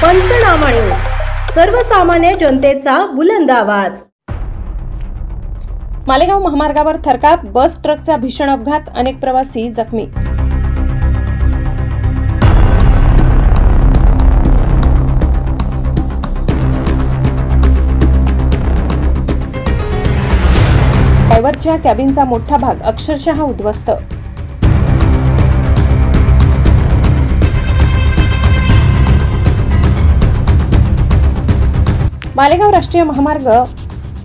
पंचनामा न्यूज, सर्वसामान्य जनतेचा बुलंद आवाज। मालेगाव महामार्गावर थरकाप बस ट्रकचा भीषण अपघात, अनेक प्रवासी जखमी। ड्रायव्हरच्या कॅबिनचा मोठा भाग अक्षरशः उद्ध्वस्त। मालेगाव राष्ट्रीय महामार्ग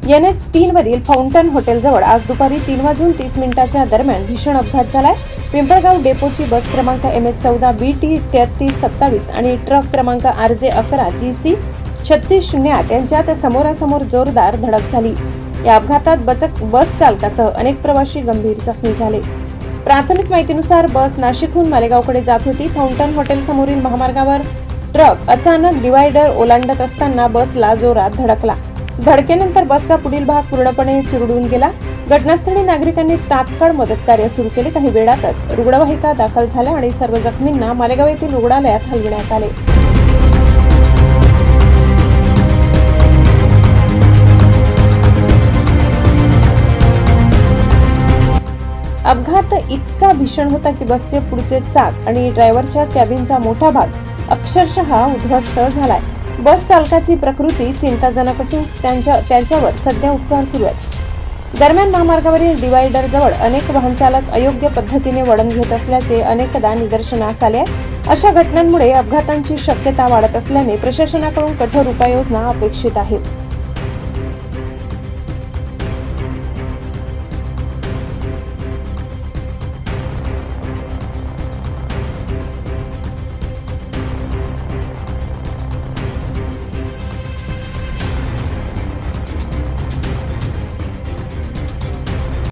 NH3 वरील फाउंटन हॉटेल जवळ आज दुपारी 3:30 दरम्यान भीषण अपघात झालाय। पिंपळगाव डेपोची बस क्रमांक MH14 BT 3327 आणि ट्रक क्रमांक RJ 11 GC 3608 यांच्यात समोरासमोर जोरदार धडक झाली। या अपघातात बस चालकासह अनेक प्रवासी गंभीर जखमी झाले। प्राथमिक माहितीनुसार बस नाशिकहून मालेगावकडे जात होती। फाउंटन हॉटेल समोरील महामार्गावर ट्रक अचानक डिवायडर ओलांडत असताना बसला जोरात धडकला। धडकेनंतर बसचा पुढील भाग पूर्णपणे चुरडून गेला। घटनास्थळी नागरिकांनी तात्काळ मदत कार्य सुरू केले। काही वेळातच रुग्णवाहिका दाखल झाल्या आणि सर्व जखमींना मालेगाव येथील रुग्णालयात हलविण्यात आले। अपघात इतका भीषण होता की बसचे पुढचे चाक आणि ड्रायव्हरच्या कॅबिनचा मोठा भाग अक्षरशः उद्ध्वस्त झालाय। बस चालकाची प्रकृती चिंताजनक असून त्यांच्यावर सध्या उपचार सुरू आहेत। दरम्यान महामार्गावरील डिवायडर जवळ अनेक वाहन चालक अयोग्य पद्धतीने वळण घेत असल्याचे अनेकदा निदर्शनास आले आहे। अशा घटनांमुळे अपघातांची शक्यता वाढत असल्याने प्रशासनाकडून कठोर उपाययोजना अपेक्षित आहेत।